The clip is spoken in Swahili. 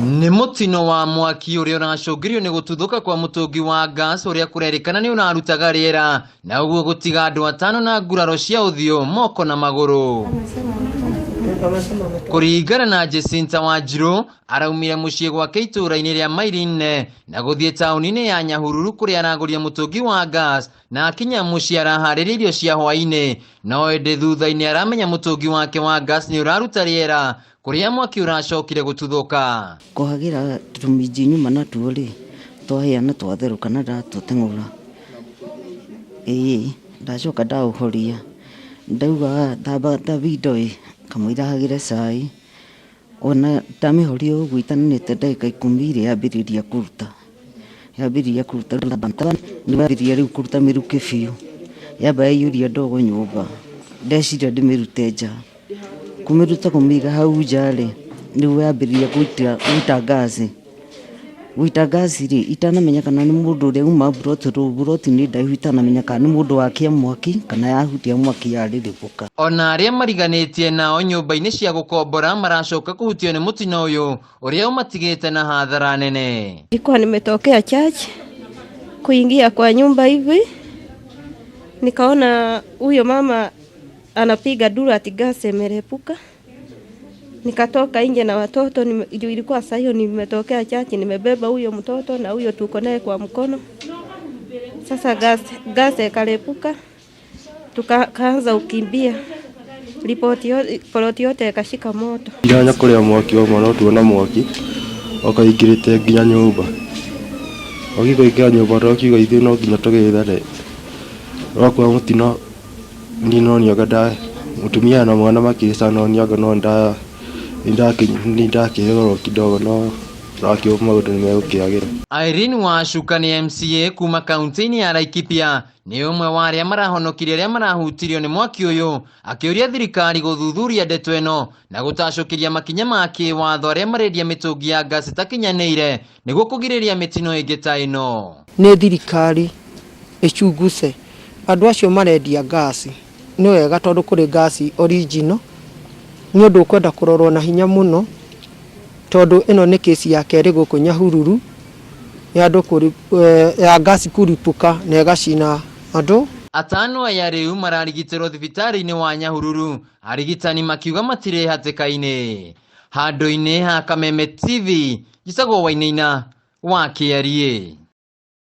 Ni mutino wa mwaki uria uracungirio ni gututhuka kwa mutungi wa gas uria kurerikana ni unarutaga riera na uguo gutiga andu 5 na nguraro cia uthio moko na maguru. Kuringana na Jacinta Wanjiru araumire muciĩ gwake itũra-inĩ ria maili 4 na guthie taũni-inĩ ya Nyahururu kuria araguria mutungi wa gas na akinya muciĩ araharĩria irio cia hwaĩ-inĩ no ende thutha-inĩ aramenya mutungi wake wa gas ni uraruta riera kuria mwaki uracokire gututhuka. Kuhagira tumiji nyuma na tuori twahiana twatherũka na ndatũteng'ũra ndacoka ndaũhoria ndauga Davido kamũira hagire cai ona ndamĩhoria ũguo itanĩte ndagĩka 10 iria yambĩrĩria kũruta nĩyambĩrĩria rĩu kũruta mĩrukĩ biũ yamba yaiyũria ndogo nyũmba ndeciria ndĩmĩrute nja kumĩruta kũmĩiga hau nja rĩ nĩguo yambĩrĩria gũita ngaci rĩ itanamenya kana nĩ mũndũ ũrĩa uma buroti-inĩ ndaihu itanamenya kana nĩ mũndũ wakia mwaki kana yahutia mwaki yarĩrĩbũka. Ona arĩa mariganĩtie nao nyũmba-inĩ cia gũkombora maracoka kũhutio nĩ mũtino ũyũ ũrĩa ũmatigĩte na hadhara nene. Nilikuwa nimetokea church kuingia kwa nyumba hivi nikaona huyo mama anapiga duru ati gas imerepuka. Nikatoka nje na watoto, ilikuwa saa hiyo nimetokea chachi, nimebeba huyo mtoto na huyo tuko naye kwa mkono. Sasa gas ikarepuka, tukaanza ukimbia. Ploti yote ikashika moto. Iranya kuria mwaki wa mwana tuona mwaki okaingirite nginya nyumba. Ogikoikira nyumba rokiuga ithuĩ no nginya tũgĩthare. Rokwa mutino ninonia gada mutumia na mwana makiricanania no ndakĩrorwo kidogo no rakĩo maũndũ nĩmegũkĩagĩra. Irene Wacuka nĩ MCA kuma kaunti-inĩ ya Laikipia nĩ ũmwe wa arĩa marahonokirie arĩa marahutirio nĩ mwaki ũyũ akĩũria thirikari gũthuthuria ndeto ĩno na gũtacũkĩria makinya ma kĩwatho arĩa marendia mĩtũngi ya gas ĩtakinyanĩire nĩguo kũgirĩrĩria mĩtino ĩngĩ ta ĩno. Nĩ thirikari ĩcunguce andũ acio marendia gas nĩ wega tondũ kũrĩ gas original nĩ ũndũ kwenda kũrorwo na hinya mũno tondũ ĩno nĩ kesi ya kerĩ gũkũ Nyahururu ya andũ ya gas kũripũka na ĩgacina andũ. Atano aya rĩu mararigitĩrwo thibitarĩ-inĩ wa Nyahururu arigitani makiuga matirĩ hatĩka-inĩ. Handũ-inĩ ha Kameme TV Gĩcagwo Wainaina wa KRA.